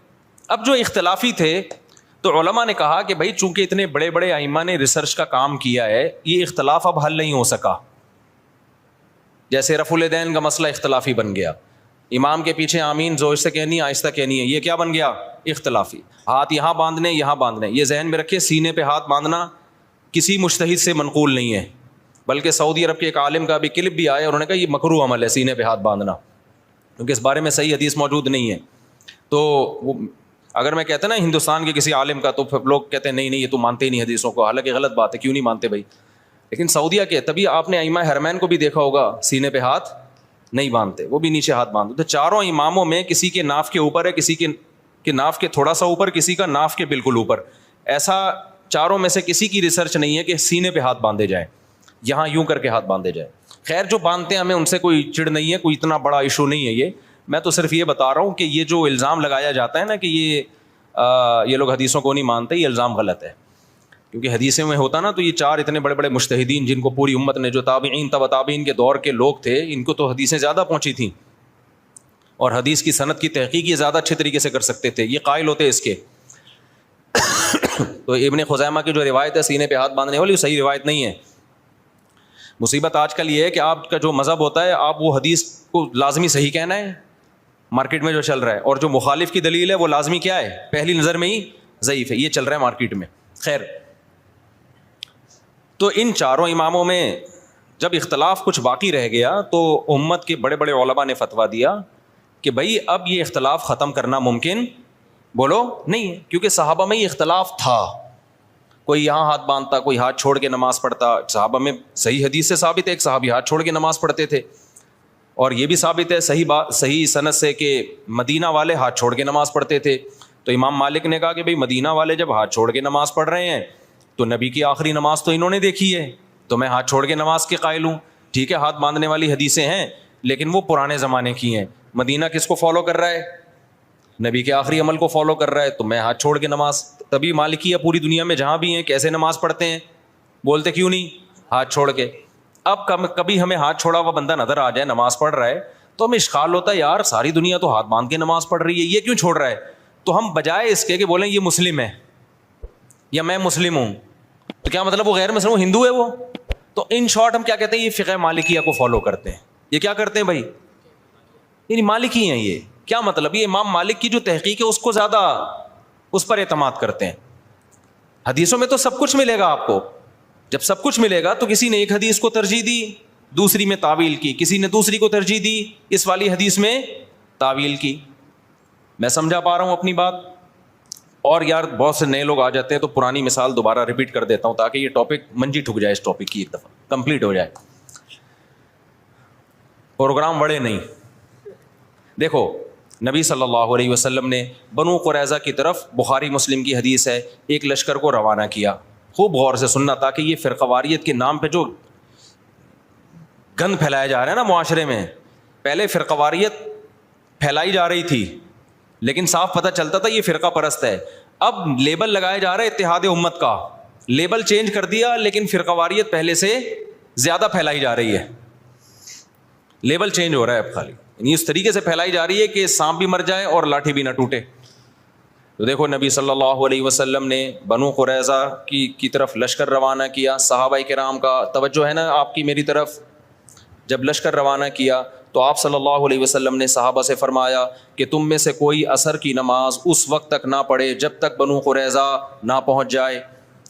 اب جو اختلافی تھے تو علماء نے کہا کہ بھائی چونکہ اتنے بڑے بڑے ائمہ نے ریسرچ کا کام کیا ہے, یہ اختلاف اب حل نہیں ہو سکا. جیسے رفع الیدین کا مسئلہ اختلافی بن گیا, امام کے پیچھے آمین زور سے کہنی آہستہ کہنی ہے, یہ کیا بن گیا؟ اختلافی. ہاتھ یہاں باندھنے, یہاں باندھنے, یہ ذہن میں رکھے, سینے پہ ہاتھ باندھنا کسی مجتہد سے منقول نہیں ہے، بلکہ سعودی عرب کے ایک عالم کا بھی کلپ بھی آیا، انہوں نے کہا یہ مکروہ عمل ہے سینے پہ ہاتھ باندھنا، کیونکہ اس بارے میں صحیح حدیث موجود نہیں ہے. تو وہ اگر میں کہتا نا ہندوستان کے کسی عالم کا، تو پھر لوگ کہتے ہیں نہیں نہیں یہ تو مانتے ہی نہیں حدیثوں کو، حالانکہ غلط بات ہے، کیوں نہیں مانتے بھائی. لیکن سعودیہ کے تبھی آپ نے ائمہ حرمین کو بھی دیکھا ہوگا سینے پہ ہاتھ نہیں باندھتے، وہ بھی نیچے ہاتھ باندھتے. تو چاروں اماموں میں کسی کے ناف کے اوپر ہے، کسی کے ناف کے تھوڑا سا اوپر، کسی کا ناف کے بالکل اوپر. ایسا چاروں میں سے کسی کی ریسرچ نہیں ہے کہ سینے پہ ہاتھ باندھے جائیں، یہاں یوں کر کے ہاتھ باندھے جائیں. خیر جو باندھتے ہیں ہمیں ان سے کوئی چڑ نہیں ہے، کوئی اتنا بڑا ایشو نہیں ہے یہ. میں تو صرف یہ بتا رہا ہوں کہ یہ جو الزام لگایا جاتا ہے نا کہ یہ لوگ حدیثوں کو نہیں مانتے، یہ الزام غلط ہے. کیونکہ حدیثوں میں ہوتا نا تو یہ چار اتنے بڑے بڑے مجتہدین جن کو پوری امت نے، جو تابعین تبع تابعین کے دور کے لوگ تھے، ان کو تو حدیثیں زیادہ پہنچی تھیں اور حدیث کی سند کی تحقیق یہ زیادہ اچھے طریقے سے کر سکتے تھے، یہ قائل ہوتے اس کے. تو ابن خزیمہ کی جو روایت ہے سینے پہ ہاتھ باندھنے والی، وہ صحیح روایت نہیں ہے. مصیبت آج کل یہ ہے کہ آپ کا جو مذہب ہوتا ہے، آپ وہ حدیث کو لازمی صحیح کہنا ہے مارکیٹ میں جو چل رہا ہے، اور جو مخالف کی دلیل ہے وہ لازمی کیا ہے، پہلی نظر میں ہی ضعیف ہے. یہ چل رہا ہے مارکیٹ میں. خیر، تو ان چاروں اماموں میں جب اختلاف کچھ باقی رہ گیا تو امت کے بڑے بڑے علماء نے فتویٰ دیا کہ بھائی اب یہ اختلاف ختم کرنا ممکن بولو نہیں ہے، کیونکہ صحابہ میں یہ اختلاف تھا. کوئی یہاں ہاتھ باندھتا، کوئی ہاتھ چھوڑ کے نماز پڑھتا. صحابہ میں صحیح حدیث سے ثابت ہے ایک صحابی ہاتھ چھوڑ کے نماز پڑھتے تھے، اور یہ بھی ثابت ہے صحیح سند سے کہ مدینہ والے ہاتھ چھوڑ کے نماز پڑھتے تھے. تو امام مالک نے کہا کہ بھائی مدینہ والے جب ہاتھ چھوڑ کے نماز پڑھ رہے ہیں تو نبی کی آخری نماز تو انہوں نے دیکھی ہے، تو میں ہاتھ چھوڑ کے نماز کے قائل ہوں. ٹھیک ہے، ہاتھ باندھنے والی حدیثیں ہیں لیکن وہ پرانے زمانے کی ہیں. مدینہ کس کو فالو کر رہا ہے؟ نبی کے آخری عمل کو فالو کر رہا ہے، تو میں ہاتھ چھوڑ کے نماز. تبھی مالکیہ پوری دنیا میں جہاں بھی ہیں کیسے نماز پڑھتے ہیں؟ بولتے کیوں نہیں؟ ہاتھ چھوڑ کے. اب کبھی ہمیں ہاتھ چھوڑا ہوا بندہ نظر آ جائے نماز پڑھ رہا ہے تو ہمیں اشکال ہوتا ہے یار ساری دنیا تو ہاتھ باندھ کے نماز پڑھ رہی ہے، یہ کیوں چھوڑ رہا ہے؟ تو ہم بجائے اس کے کہ بولیں یہ مسلم ہے یا میں مسلم ہوں، تو کیا مطلب وہ غیر مسلم، وہ ہندو ہے وہ؟ تو ان شارٹ ہم کیا کہتے ہیں، یہ فقہ مالکیہ کو فالو کرتے ہیں. یہ کیا کرتے ہیں بھائی؟ یعنی مالکی ہیں. یہ کیا مطلب؟ یہ امام مالک کی جو تحقیق ہے اس کو زیادہ اس پر اعتماد کرتے ہیں. حدیثوں میں تو سب کچھ ملے گا آپ کو. جب سب کچھ ملے گا تو کسی نے ایک حدیث کو ترجیح دی، دوسری میں تعویل کی، کسی نے دوسری کو ترجیح دی، اس والی حدیث میں تعویل کی. میں سمجھا پا رہا ہوں اپنی بات؟ اور یار بہت سے نئے لوگ آ جاتے ہیں تو پرانی مثال دوبارہ ریپیٹ کر دیتا ہوں تاکہ یہ ٹاپک منجی ٹھک جائے، اس ٹاپک کی ایک دفعہ کمپلیٹ ہو جائے. پروگرام بڑے نہیں. دیکھو نبی صلی اللہ علیہ وسلم نے بنو قریظہ کی طرف، بخاری مسلم کی حدیث ہے، ایک لشکر کو روانہ کیا. خوب غور سے سننا تاکہ یہ فرقواریت کے نام پہ جو گند پھیلایا جا رہا ہے نا معاشرے میں، پہلے فرقواریت پھیلائی جا رہی تھی لیکن صاف پتہ چلتا تھا یہ فرقہ پرست ہے. اب لیبل لگایا جا رہا ہے اتحاد امت کا، لیبل چینج کر دیا لیکن فرقواریت پہلے سے زیادہ پھیلائی جا رہی ہے. لیبل چینج ہو رہا ہے اب خالی، یعنی اس طریقے سے پھیلائی جا رہی ہے کہ سانپ بھی مر جائے اور لاٹھی بھی نہ ٹوٹے. تو دیکھو نبی صلی اللہ علیہ وسلم نے بنو قریظہ کی طرف لشکر روانہ کیا. صحابہ کرام کا توجہ ہے نا آپ کی میری طرف. جب لشکر روانہ کیا تو آپ صلی اللہ علیہ وسلم نے صحابہ سے فرمایا کہ تم میں سے کوئی عصر کی نماز اس وقت تک نہ پڑھے جب تک بنو قریظہ نہ پہنچ جائے.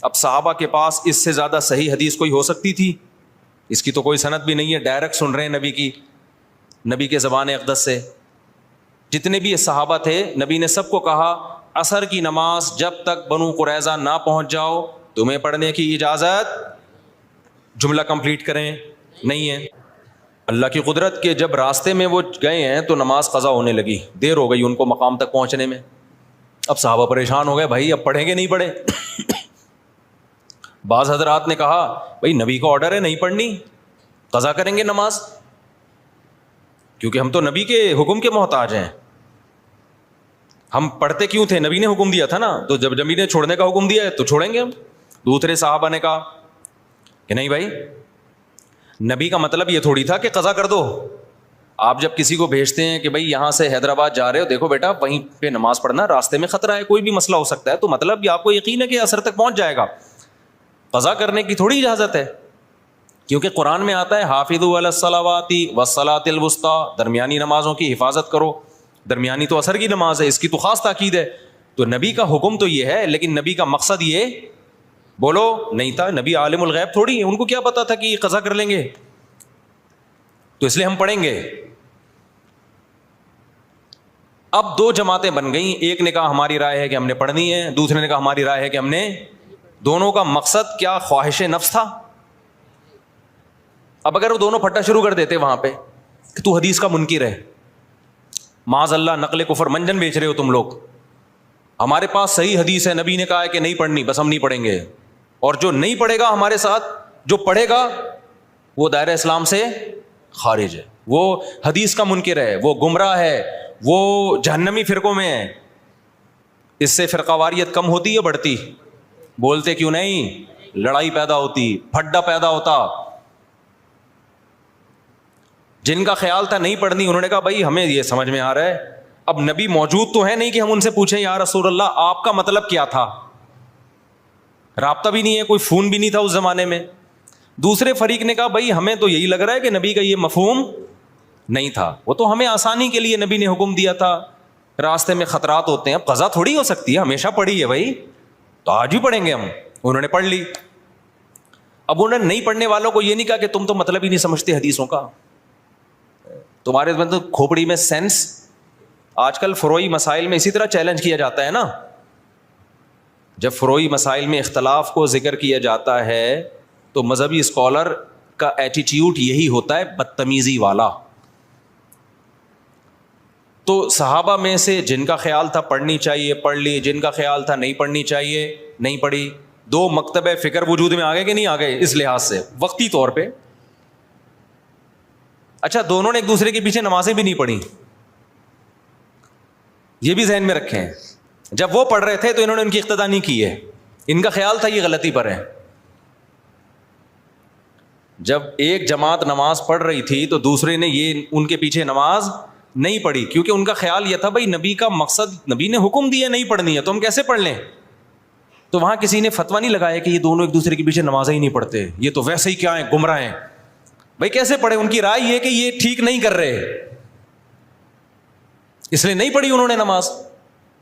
اب صحابہ کے پاس اس سے زیادہ صحیح حدیث کوئی ہو سکتی تھی؟ اس کی تو کوئی سند بھی نہیں ہے، ڈائریکٹ سن رہے ہیں نبی کے زبان اقدس سے. جتنے بھی صحابہ تھے نبی نے سب کو کہا عصر کی نماز جب تک بنو قریظہ نہ پہنچ جاؤ تمہیں پڑھنے کی اجازت. جملہ کمپلیٹ کریں نہیں ہے. اللہ کی قدرت کے جب راستے میں وہ گئے ہیں تو نماز قضا ہونے لگی، دیر ہو گئی ان کو مقام تک پہنچنے میں. اب صحابہ پریشان ہو گئے، بھائی اب پڑھیں گے نہیں پڑھے؟ بعض حضرات نے کہا بھائی نبی کا آرڈر ہے نہیں پڑھنی، قضا کریں گے نماز، کیونکہ ہم تو نبی کے حکم کے محتاج ہیں. ہم پڑھتے کیوں تھے؟ نبی نے حکم دیا تھا نا، تو جب نبی نے چھوڑنے کا حکم دیا ہے تو چھوڑیں گے ہم. دوسرے صحابہ نے کہا کہ نہیں بھائی، نبی کا مطلب یہ تھوڑی تھا کہ قضا کر دو. آپ جب کسی کو بھیجتے ہیں کہ بھائی یہاں سے حیدرآباد جا رہے ہو، دیکھو بیٹا وہیں پہ نماز پڑھنا، راستے میں خطرہ ہے، کوئی بھی مسئلہ ہو سکتا ہے، تو مطلب یہ آپ کو یقین ہے کہ عصر تک پہنچ جائے گا. قضا کرنے کی تھوڑی اجازت ہے، کیونکہ قرآن میں آتا ہے حافظوا علی الصلوات والصلاۃ الوسطی، درمیانی نمازوں کی حفاظت کرو. درمیانی تو عصر کی نماز ہے، اس کی تو خاص تاکید ہے. تو نبی کا حکم تو یہ ہے لیکن نبی کا مقصد یہ بولو نہیں تھا. نبی عالم الغیب تھوڑی ہے, ان کو کیا پتا تھا کہ یہ قضا کر لیں گے, تو اس لیے ہم پڑھیں گے. اب دو جماعتیں بن گئیں, ایک نے کہا ہماری رائے ہے کہ ہم نے پڑھنی ہے, دوسرے نے کہا ہماری رائے ہے کہ ہم نے. دونوں کا مقصد کیا خواہش نفس تھا. اب اگر وہ دونوں پھٹا شروع کر دیتے وہاں پہ کہ تو حدیث کا منکر ہے, معاذ اللہ نقل کفر منجن بیچ رہے ہو تم لوگ, ہمارے پاس صحیح حدیث ہے, نبی نے کہا ہے کہ نہیں پڑھنی, بس ہم نہیں پڑھیں گے, اور جو نہیں پڑھے گا ہمارے ساتھ, جو پڑھے گا وہ دائرہ اسلام سے خارج ہے, وہ حدیث کا منکر ہے, وہ گمراہ ہے, وہ جہنمی فرقوں میں ہے. اس سے فرقہ واریت کم ہوتی ہے بڑھتی؟ بولتے کیوں نہیں؟ لڑائی پیدا ہوتی, پھڈا پیدا ہوتا. جن کا خیال تھا نہیں پڑھنی, انہوں نے کہا بھائی ہمیں یہ سمجھ میں آ رہا ہے, اب نبی موجود تو ہے نہیں کہ ہم ان سے پوچھیں یا رسول اللہ آپ کا مطلب کیا تھا. رابطہ بھی نہیں ہے, کوئی فون بھی نہیں تھا اس زمانے میں. دوسرے فریق نے کہا بھائی ہمیں تو یہی لگ رہا ہے کہ نبی کا یہ مفہوم نہیں تھا, وہ تو ہمیں آسانی کے لیے نبی نے حکم دیا تھا, راستے میں خطرات ہوتے ہیں, اب قضا تھوڑی ہو سکتی ہے, ہمیشہ پڑھی ہے بھائی, تو آج بھی پڑھیں گے ہم. انہوں نے پڑھ لی. اب انہوں نے نہیں پڑھنے والوں کو یہ نہیں کہا کہ تم تو مطلب ہی نہیں سمجھتے حدیثوں کا, تمہارے مطلب کھوپڑی میں سینس. آج کل فروعی مسائل میں اسی طرح چیلنج کیا جاتا ہے نا, جب فروعی مسائل میں اختلاف کو ذکر کیا جاتا ہے تو مذہبی اسکالر کا ایٹیٹیوڈ یہی ہوتا ہے, بدتمیزی والا. تو صحابہ میں سے جن کا خیال تھا پڑھنی چاہیے پڑھ لی, جن کا خیال تھا نہیں پڑھنی چاہیے نہیں پڑھی. دو مکتب فکر وجود میں آ گئے کہ نہیں آ گئے اس لحاظ سے وقتی طور پہ. اچھا, دونوں نے ایک دوسرے کے پیچھے نمازیں بھی نہیں پڑھی, یہ بھی ذہن میں رکھیں. جب وہ پڑھ رہے تھے تو انہوں نے ان کی اقتدا نہیں کی ہے, ان کا خیال تھا یہ غلطی پر ہے. جب ایک جماعت نماز پڑھ رہی تھی تو دوسرے نے یہ ان کے پیچھے نماز نہیں پڑھی, کیونکہ ان کا خیال یہ تھا بھائی نبی کا مقصد, نبی نے حکم دیا نہیں پڑھنی ہے تو ہم کیسے پڑھ لیں. تو وہاں کسی نے فتویٰ نہیں لگایا کہ یہ دونوں ایک دوسرے کے پیچھے نمازیں ہی نہیں پڑھتے, یہ تو ویسے ہی کیا ہیں, گمراہ ہیں. بھائی کیسے پڑھے؟ ان کی رائے یہ کہ یہ ٹھیک نہیں کر رہے, اس لیے نہیں پڑھی انہوں نے نماز.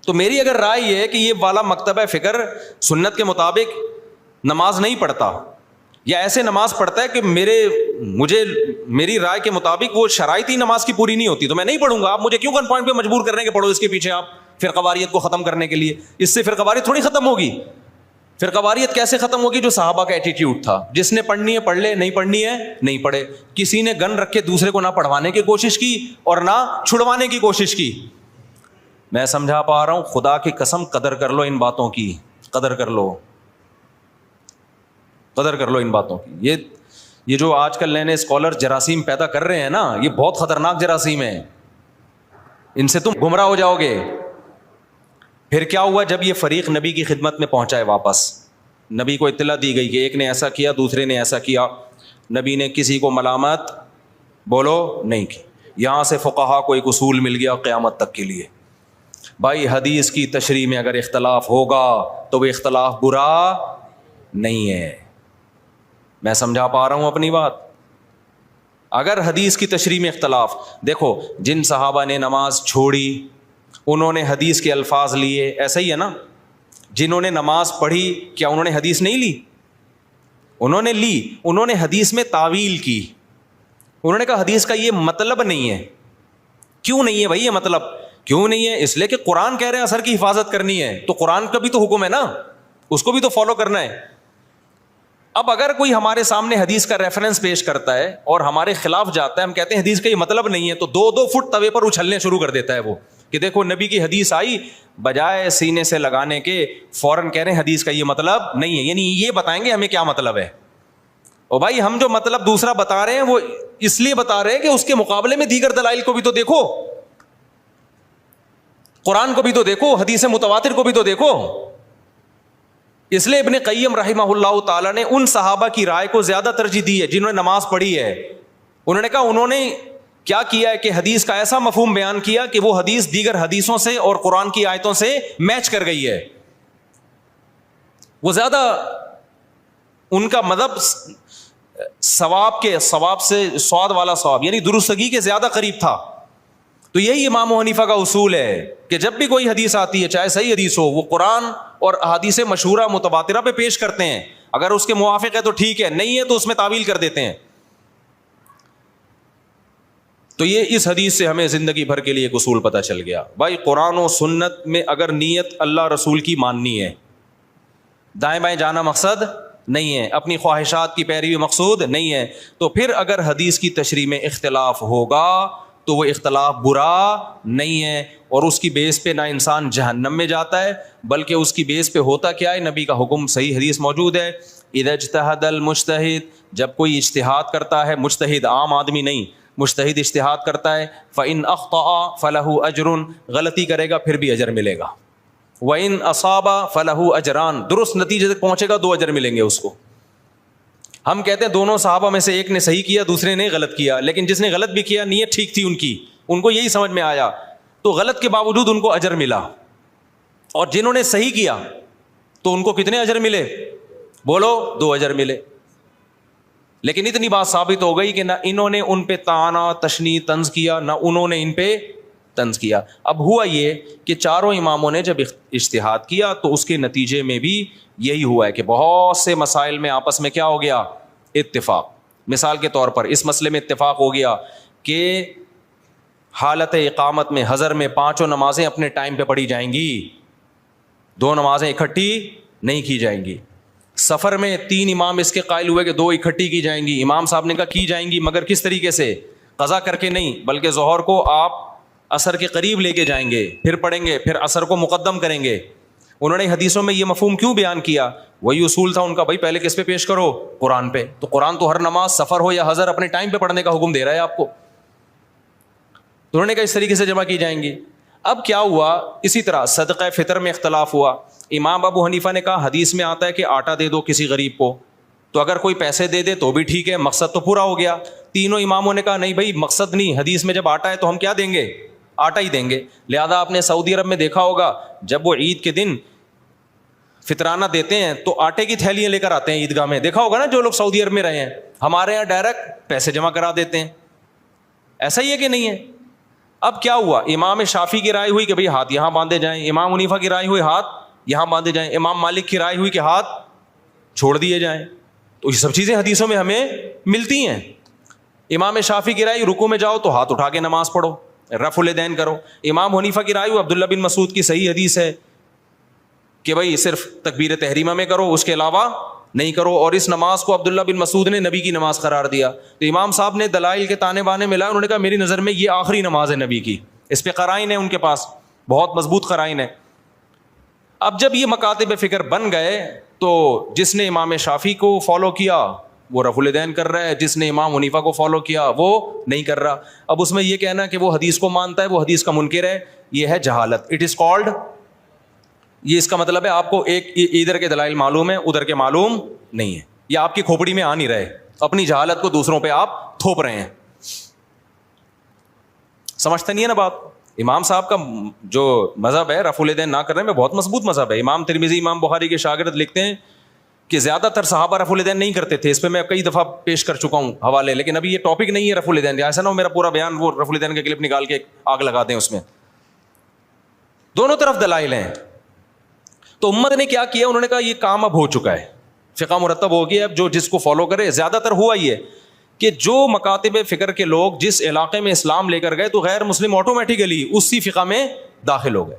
تو میری اگر رائے یہ ہے کہ یہ والا مکتبہ فکر سنت کے مطابق نماز نہیں پڑھتا, یا ایسے نماز پڑھتا ہے کہ میری رائے کے مطابق وہ شرائط ہی نماز کی پوری نہیں ہوتی, تو میں نہیں پڑھوں گا. آپ مجھے کیوں گن پوائنٹ پہ مجبور کر رہے ہیں کہ پڑھو اس کے پیچھے آپ فرقہ واریت کو ختم کرنے کے لیے؟ اس سے فرقہ واریت تھوڑی ختم ہوگی. فرقہ واریت کیسے ختم ہوگی؟ جو صحابہ کا ایٹیٹیوڈ تھا, جس نے پڑھنی ہے پڑھ لے, نہیں پڑھنی ہے نہیں پڑھے. کسی نے گن رکھ کے دوسرے کو نہ پڑھوانے کی کوشش کی اور نہ چھڑوانے کی کوشش کی. میں سمجھا پا رہا ہوں, خدا کی قسم قدر کر لو ان باتوں کی, قدر کر لو ان باتوں کی. یہ جو آج کل نئے نئے اسکالر جراثیم پیدا کر رہے ہیں نا, یہ بہت خطرناک جراثیم ہے, ان سے تم گمراہ ہو جاؤ گے. پھر کیا ہوا؟ جب یہ فریق نبی کی خدمت میں پہنچا ہے واپس, نبی کو اطلاع دی گئی کہ ایک نے ایسا کیا دوسرے نے ایسا کیا, نبی نے کسی کو ملامت بولو نہیں کی. یہاں سے فقہا کو ایک اصول مل گیا قیامت تک کے لیے, بھائی حدیث کی تشریح میں اگر اختلاف ہوگا تو وہ اختلاف برا نہیں ہے. میں سمجھا پا رہا ہوں اپنی بات؟ اگر حدیث کی تشریح میں اختلاف, دیکھو جن صحابہ نے نماز چھوڑی انہوں نے حدیث کے الفاظ لیے, ایسا ہی ہے نا. جنہوں نے نماز پڑھی کیا انہوں نے حدیث نہیں لی؟ انہوں نے لی. انہوں نے حدیث میں تعویل کی, انہوں نے کہا حدیث کا یہ مطلب نہیں ہے. کیوں نہیں ہے بھائی یہ مطلب؟ کیوں نہیں ہے؟ اس لیے کہ قرآن کہہ رہے ہیں اثر کی حفاظت کرنی ہے, تو قرآن کا بھی تو حکم ہے نا, اس کو بھی تو فالو کرنا ہے. اب اگر کوئی ہمارے سامنے حدیث کا ریفرنس پیش کرتا ہے اور ہمارے خلاف جاتا ہے, ہم کہتے ہیں حدیث کا یہ مطلب نہیں ہے, تو 2-2 فٹ توے پر اچھلنے شروع کر دیتا ہے وہ کہ دیکھو نبی کی حدیث آئی, بجائے سینے سے لگانے کے فوراً کہہ رہے ہیں حدیث کا یہ مطلب نہیں ہے. یعنی یہ بتائیں گے ہمیں کیا مطلب ہے. اور بھائی ہم جو مطلب دوسرا بتا رہے ہیں وہ اس لیے بتا رہے ہیں کہ اس کے مقابلے میں دیگر دلائل کو بھی تو دیکھو, قرآن کو بھی تو دیکھو, حدیث متواتر کو بھی تو دیکھو. اس لیے ابن قیم رحمہ اللہ تعالیٰ نے ان صحابہ کی رائے کو زیادہ ترجیح دی ہے جنہوں نے نماز پڑھی ہے. انہوں نے کہا انہوں نے کیا کیا ہے کہ حدیث کا ایسا مفہوم بیان کیا کہ وہ حدیث دیگر حدیثوں سے اور قرآن کی آیتوں سے میچ کر گئی ہے. وہ زیادہ ان کا مذہب ثواب سے سواد والا ثواب یعنی درستگی کے زیادہ قریب تھا. تو یہی امام حنیفہ کا اصول ہے کہ جب بھی کوئی حدیث آتی ہے چاہے صحیح حدیث ہو, وہ قرآن اور احادیث مشہورہ متواترہ پہ پیش کرتے ہیں. اگر اس کے موافق ہے تو ٹھیک ہے, نہیں ہے تو اس میں تعویل کر دیتے ہیں. تو یہ اس حدیث سے ہمیں زندگی بھر کے لیے ایک اصول پتہ چل گیا. بھائی قرآن و سنت میں اگر نیت اللہ رسول کی ماننی ہے, دائیں بائیں جانا مقصد نہیں ہے, اپنی خواہشات کی پیروی مقصود نہیں ہے, تو پھر اگر حدیث کی تشریح میں اختلاف ہوگا تو وہ اختلاف برا نہیں ہے, اور اس کی بیس پہ نہ انسان جہنم میں جاتا ہے بلکہ اس کی بیس پہ ہوتا کیا ہے, نبی کا حکم صحیح حدیث موجود ہے, اذا اجتہد المجتہد, جب کوئی اجتہاد کرتا ہے, مجتہد عام آدمی نہیں, مجتہد اجتہاد کرتا ہے, فإن اخطأ فلہ اجر, غلطی کرے گا پھر بھی اجر ملے گا, وإن اصاب فلہ اجران, درست نتیجے تک پہنچے گا 2 اجر ملیں گے اس کو. ہم کہتے ہیں دونوں صحابہ میں سے ایک نے صحیح کیا دوسرے نے غلط کیا, لیکن جس نے غلط بھی کیا نیت ٹھیک تھی ان کی, ان کو یہی سمجھ میں آیا تو غلط کے باوجود ان کو اجر ملا, اور جنہوں نے صحیح کیا تو ان کو کتنے اجر ملے, بولو 2 اجر ملے. لیکن اتنی بات ثابت ہو گئی کہ نہ انہوں نے ان پہ طعنہ تشنیع طنز کیا, نہ انہوں نے ان پہ طنز کیا. اب ہوا یہ کہ چاروں اماموں نے جب اجتہاد کیا تو اس کے نتیجے میں بھی یہی ہوا ہے کہ بہت سے مسائل میں آپس میں کیا ہو گیا, اتفاق. مثال کے طور پر اس مسئلے میں اتفاق ہو گیا کہ حالت اقامت میں حضر میں 5 نمازیں اپنے ٹائم پہ پڑھی جائیں گی, 2 نمازیں اکٹھی نہیں کی جائیں گی. سفر میں 3 امام اس کے قائل ہوئے کہ 2 اکٹھی کی جائیں گی, امام صاحب نے کہا کی جائیں گی مگر کس طریقے سے, قضا کر کے نہیں, بلکہ ظہر کو آپ عصر کے قریب لے کے جائیں گے, پھر پڑھیں گے, پھر عصر کو مقدم کریں گے. انہوں نے حدیثوں میں یہ مفہوم کیوں بیان کیا, وہی اصول تھا ان کا, بھائی پہلے کس پہ پیش کرو, قرآن پہ. تو قرآن تو ہر نماز سفر ہو یا حضر اپنے ٹائم پہ پڑھنے کا حکم دے رہا ہے آپ کو, تو انہوں نے کہا اس طریقے سے جمع کی جائیں گی. اب کیا ہوا, اسی طرح صدقہ فطر میں اختلاف ہوا. امام ابو حنیفہ نے کہا حدیث میں آتا ہے کہ آٹا دے دو کسی غریب کو, تو اگر کوئی پیسے دے دے تو بھی ٹھیک ہے, مقصد تو پورا ہو گیا. تینوں اماموں نے کہا نہیں بھائی مقصد نہیں, حدیث میں جب آٹا ہے تو ہم کیا دیں گے, آٹا ہی دیں گے. لہذا آپ نے سعودی عرب میں دیکھا ہوگا جب وہ عید کے دن فطرانہ دیتے ہیں تو آٹے کی تھیلیاں لے کر آتے ہیں عیدگاہ میں, دیکھا ہوگا نا جو لوگ سعودی عرب میں رہے ہیں. ہمارے یہاں ڈائریکٹ پیسے جمع کرا دیتے ہیں, ایسا ہی ہے کہ نہیں ہے. اب کیا ہوا, امام شافعی کی رائے ہوئی کہ بھئی ہاتھ یہاں باندھے جائیں, امام حنیفہ کی رائے ہوئی ہاتھ یہاں باندھے جائیں, امام مالک کی رائے ہوئی کہ ہاتھ چھوڑ دیے جائیں. تو یہ سب چیزیں حدیثوں میں ہمیں ملتی ہیں. امام شافعی کی رائے رکوع میں جاؤ تو ہاتھ اٹھا کے نماز پڑھو, رفع الیدین کرو. امام حنیفہ کی رائے عبداللہ بن مسعود کی صحیح حدیث ہے کہ بھائی صرف تکبیر تحریمہ میں کرو, اس کے علاوہ نہیں کرو, اور اس نماز کو عبداللہ بن مسعود نے نبی کی نماز قرار دیا. تو امام صاحب نے دلائل کے تانے بانے ملا, انہوں نے کہا میری نظر میں یہ آخری نماز ہے نبی کی, اس پہ قرائن ہے ان کے پاس, بہت مضبوط قرائن ہے. اب جب یہ مکاتب فکر بن گئے تو جس نے امام شافعی کو فالو کیا وہ رفع الیدین کر رہا ہے, جس نے امام حنیفہ کو فالو کیا وہ نہیں کر رہا. اب اس میں یہ کہنا کہ وہ حدیث کو مانتا ہے وہ حدیث کا منکر ہے, یہ ہے جہالت. اٹ از کالڈ, یہ اس کا مطلب ہے آپ کو ایک ادھر کے دلائل معلوم ہے ادھر کے معلوم نہیں ہے, یا آپ کی کھوپڑی میں آ نہیں رہے, اپنی جہالت کو دوسروں پہ آپ تھوپ رہے ہیں. سمجھتے نہیں ہے نا بات. امام صاحب کا جو مذہب ہے رفع الیدین نہ کرنے میں بہت مضبوط مذہب ہے. امام ترمذی امام بخاری کے شاگرد لکھتے ہیں کہ زیادہ تر صحابہ رفع الیدین نہیں کرتے تھے. اس پہ میں کئی دفعہ پیش کر چکا ہوں حوالے, لیکن ابھی یہ ٹاپک نہیں ہے رفع الیدین, ایسا نہ ہو میرا پورا بیان وہ رفع الیدین کا کلپ نکال کے آگ لگا دیں اس میں. دونوں طرف دلائل ہیں. تو امت نے کیا کیا, انہوں نے کہا یہ کام اب ہو چکا ہے, فقہ مرتب ہو گیا, اب جو جس کو فالو کرے. زیادہ تر ہوا یہ کہ جو مکاتب فکر کے لوگ جس علاقے میں اسلام لے کر گئے تو غیر مسلم آٹومیٹیکلی اسی فقہ میں داخل ہو گئے.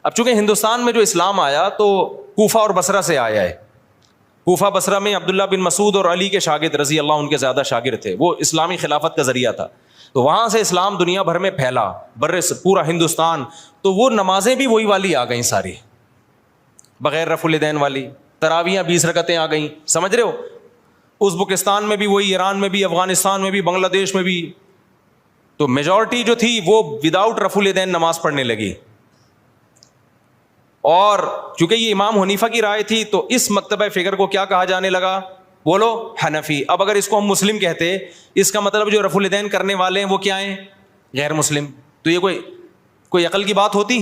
اب چونکہ ہندوستان میں جو اسلام آیا تو کوفہ اور بصرہ سے آیا ہے. کوفہ بصرہ میں عبداللہ بن مسعود اور علی کے شاگرد رضی اللہ عنہ کے زیادہ شاگرد تھے, وہ اسلامی خلافت کا ذریعہ تھا. تو وہاں سے اسلام دنیا بھر میں پھیلا, پورا ہندوستان. تو وہ نمازیں بھی وہی والی آ گئیں ساری, بغیر رفع الیدین والی. تراویحاں 20 رکعتیں آ گئیں, سمجھ رہے ہو. ازبکستان میں بھی وہی, ایران میں بھی, افغانستان میں بھی, بنگلہ دیش میں بھی. تو میجورٹی جو تھی وہ وداؤٹ رفع الیدین نماز پڑھنے لگی. اور چونکہ یہ امام حنیفہ کی رائے تھی تو اس مکتبہ فکر کو کیا کہا جانے لگا, بولو حنفی. اب اگر اس کو ہم مسلم کہتے, اس کا مطلب جو رفع الیدین کرنے والے ہیں وہ کیا ہیں, غیر مسلم. تو یہ کوئی عقل کی بات ہوتی؟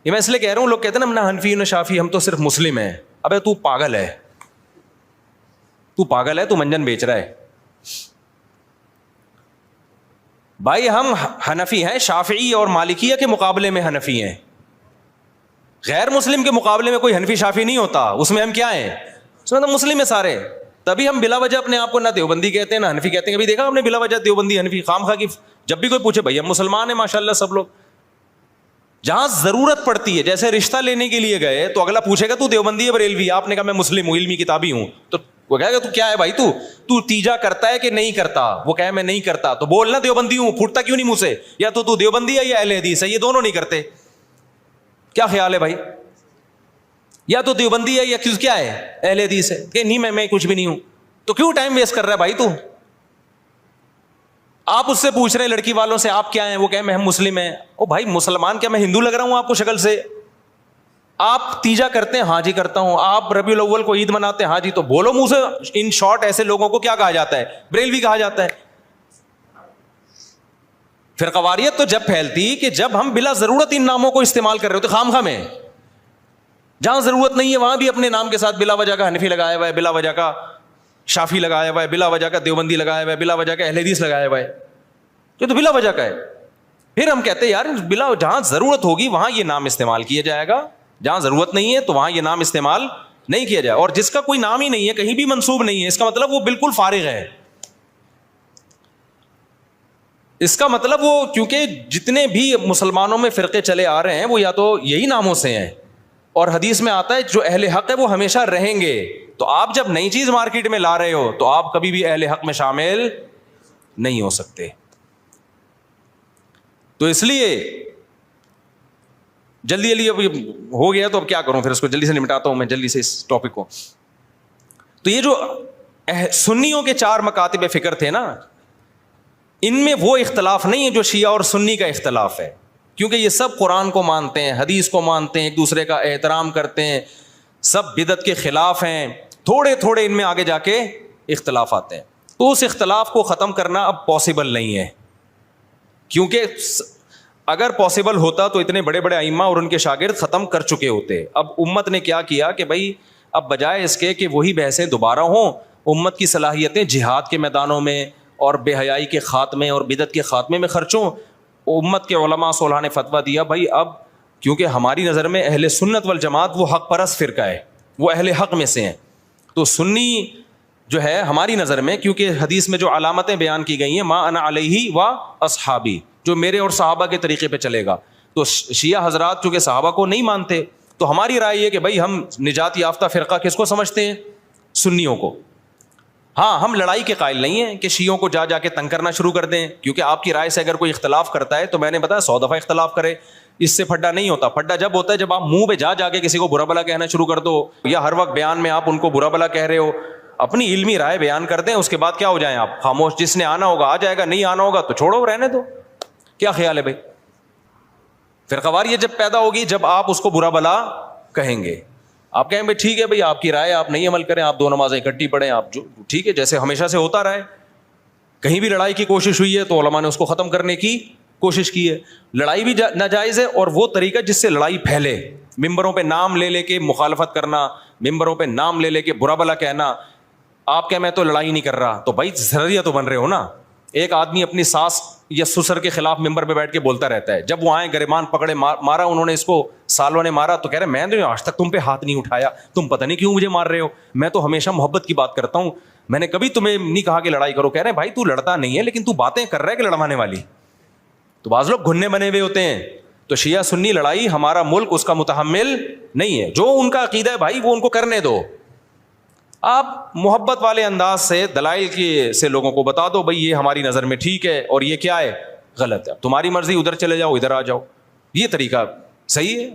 یہ میں اس لیے کہہ رہا ہوں, لوگ کہتے ہیں نا نہ حنفی نہ شافی, ہم تو صرف مسلم ہیں. ابے تو پاگل ہے, تو پاگل ہے, تو منجن بیچ رہا ہے. بھائی ہم حنفی ہیں, شافعی اور مالکیہ کے مقابلے میں حنفی ہیں. غیر مسلم کے مقابلے میں کوئی حنفی شافی نہیں ہوتا, اس میں ہم کیا ہیں, اس میں تو مسلم ہیں سارے. تبھی ہم بلا وجہ اپنے آپ کو نہ دیوبندی کہتے ہیں نہ حنفی کہتے ہیں. کبھی دیکھا ہم نے بلا وجہ دیوبندی حنفی خام خواہ کی؟ جب بھی کوئی پوچھے بھائی ہم مسلمان ہیں ماشاء اللہ سب لوگ. جہاں ضرورت پڑتی ہے, جیسے رشتہ لینے کے لیے گئے تو اگلا پوچھے گا تو دیوبندی ہے بریلوی؟ آپ نے کہا میں مسلم ہوں, علمی کتابی ہوں, تو وہ کہے گا تو کیا ہے بھائی تو تیجا کرتا ہے کہ نہیں کرتا؟ وہ کہے میں نہیں کرتا, تو بولنا دیوبندی ہوں. پھوٹتا کیوں نہیں منہ سے؟ یا تو دیوبندی ہے یا اہل حدیث ہے, یہ دونوں نہیں کرتے. کیا خیال ہے بھائی؟ یا تو دیوبندی ہے یا کیا ہے, اہل حدیث ہے. کہ نہیں میں کچھ بھی نہیں ہوں. تو کیوں ٹائم ویسٹ کر رہا ہے بھائی تو؟ آپ اس سے پوچھ رہے ہیں لڑکی والوں سے آپ کیا ہیں, وہ کہیں میں ہم مسلم ہیں. او بھائی مسلمان کیا میں ہندو لگ رہا ہوں آپ کو شکل سے؟ آپ تیجا کرتے ہیں, ہاں جی کرتا ہوں. آپ ربیع الاول کو عید مناتے ہیں, ہاں جی. تو بولو منہ سے. ان شارٹ ایسے لوگوں کو کیا کہا جاتا ہے؟ بریلوی کہا جاتا ہے. فرقواریت تو جب پھیلتی کہ جب ہم بلا ضرورت ان ناموں کو استعمال کر رہے ہوتے خام خواہ میں. جہاں ضرورت نہیں ہے وہاں بھی اپنے نام کے ساتھ بلا وجہ کا حنفی لگایا ہوا ہے, بلا وجہ کا شافی لگایا ہوا ہے, بلا وجہ کا دیوبندی لگایا ہوا ہے, بلا وجہ کا اہل حدیث لگایا ہوا ہے. یہ تو بلا وجہ کا ہے. پھر ہم کہتے ہیں یار بلا جہاں ضرورت ہوگی وہاں یہ نام استعمال کیا جائے گا, جہاں ضرورت نہیں ہے تو وہاں یہ نام استعمال نہیں کیا جائے. اور جس کا کوئی نام ہی نہیں ہے, کہیں بھی منسوب نہیں ہے, اس کا مطلب وہ بالکل فارغ ہے. اس کا مطلب وہ, کیونکہ جتنے بھی مسلمانوں میں فرقے چلے آ رہے ہیں وہ یا تو یہی ناموں سے ہیں, اور حدیث میں آتا ہے جو اہل حق ہے وہ ہمیشہ رہیں گے. تو آپ جب نئی چیز مارکیٹ میں لا رہے ہو تو آپ کبھی بھی اہل حق میں شامل نہیں ہو سکتے. تو اس لیے جلدی اب ہو گیا تو اب کیا کروں, پھر اس کو جلدی سے نمٹاتا ہوں میں جلدی سے اس ٹاپک کو. تو یہ جو سنیوں کے 4 مکاتب فکر تھے نا, ان میں وہ اختلاف نہیں ہے جو شیعہ اور سنی کا اختلاف ہے, کیونکہ یہ سب قرآن کو مانتے ہیں, حدیث کو مانتے ہیں, ایک دوسرے کا احترام کرتے ہیں, سب بدعت کے خلاف ہیں. تھوڑے تھوڑے ان میں آگے جا کے اختلاف آتے ہیں. تو اس اختلاف کو ختم کرنا اب پاسبل نہیں ہے, کیونکہ اگر پاسبل ہوتا تو اتنے بڑے بڑے ائمہ اور ان کے شاگرد ختم کر چکے ہوتے. اب امت نے کیا کیا کہ بھائی اب بجائے اس کے کہ وہی بحثیں دوبارہ ہوں, امت کی صلاحیتیں جہاد کے میدانوں میں اور بے حیائی کے خاتمے اور بدعت کے خاتمے میں خرچوں. امت کے علماء صلحاء نے فتویٰ دیا بھائی اب کیونکہ ہماری نظر میں اہل سنت والجماعت وہ حق پرست فرقہ ہے, وہ اہل حق میں سے ہیں, تو سنی جو ہے ہماری نظر میں, کیونکہ حدیث میں جو علامتیں بیان کی گئی ہیں ما انا علیہ و اصحابی, جو میرے اور صحابہ کے طریقے پہ چلے گا. تو شیعہ حضرات چونکہ صحابہ کو نہیں مانتے, تو ہماری رائے یہ کہ بھائی ہم نجات یافتہ فرقہ کس کو سمجھتے ہیں؟ سنیوں کو. ہاں ہم لڑائی کے قائل نہیں ہیں کہ شیعوں کو جا کے تنگ کرنا شروع کر دیں, کیونکہ آپ کی رائے سے اگر کوئی اختلاف کرتا ہے تو میں نے بتایا 100 دفعہ اختلاف کرے, اس سے پھڈا نہیں ہوتا. پھڈا جب ہوتا ہے جب آپ منہ پہ جا کے کسی کو برا بلا کہنا شروع کر دو, یا ہر وقت بیان میں آپ ان کو برا بلا کہہ رہے ہو. اپنی علمی رائے بیان کر دیں, اس کے بعد کیا ہو جائیں آپ خاموش. جس نے آنا ہوگا آ جائے گا, نہیں آنا ہوگا تو چھوڑو رہنے دو. کیا خیال ہے بھائی؟ فرقواریت جب پیدا ہوگی جب آپ اس کو برا بلا کہیں گے. آپ کہیں بھائی ٹھیک ہے بھائی آپ کی رائے, آپ نہیں عمل کریں, آپ 2 نمازیں اکٹھی پڑھیں, آپ جو ٹھیک ہے جیسے ہمیشہ سے ہوتا رہے. کہیں بھی لڑائی کی کوشش ہوئی ہے تو علماء نے اس کو ختم کرنے کی کوشش کی ہے. لڑائی بھی ناجائز ہے, اور وہ طریقہ جس سے لڑائی پھیلے, ممبروں پہ نام لے کے مخالفت کرنا, ممبروں پہ نام لے کے برا بلا کہنا. آپ کہ میں تو لڑائی نہیں کر رہا, تو بھائی ذریعہ تو بن رہے ہو نا. ایک آدمی اپنی ساس یا سسر کے خلاف ممبر پہ بیٹھ کے بولتا رہتا ہے, جب وہ آئے گریبان پکڑے مارا انہوں نے اس کو, سالوں نے مارا, تو کہہ رہے میں نے آج تک تم پہ ہاتھ نہیں اٹھایا, تم پتہ نہیں کیوں مجھے مار رہے ہو, میں تو ہمیشہ محبت کی بات کرتا ہوں, میں نے کبھی تمہیں نہیں کہا کہ لڑائی کرو. کہہ رہے ہیں بھائی تو لڑتا نہیں ہے لیکن تو باتیں کر رہا ہے کہ لڑوانے والی. تو بعض لوگ گھننے بنے ہوئے ہوتے ہیں. تو شیعہ سنی لڑائی ہمارا ملک اس کا متحمل نہیں ہے. جو ان کا عقیدہ ہے بھائی وہ ان کو کرنے دو. آپ محبت والے انداز سے دلائل کی سے لوگوں کو بتا دو بھائی یہ ہماری نظر میں ٹھیک ہے اور یہ کیا ہے غلط ہے, تمہاری مرضی, ادھر چلے جاؤ ادھر آ جاؤ, یہ طریقہ صحیح ہے.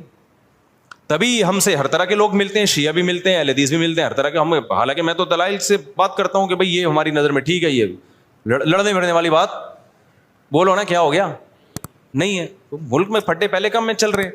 تبھی ہم سے ہر طرح کے لوگ ملتے ہیں, شیعہ بھی ملتے ہیں, اہل حدیث بھی ملتے ہیں, ہر طرح کے. ہم حالانکہ میں تو دلائل سے بات کرتا ہوں کہ بھائی یہ ہماری نظر میں ٹھیک ہے, یہ لڑنے بڑھنے والی بات بولو نا, کیا ہو گیا, نہیں ہے. ملک میں پھٹے پہلے کم میں چل رہے.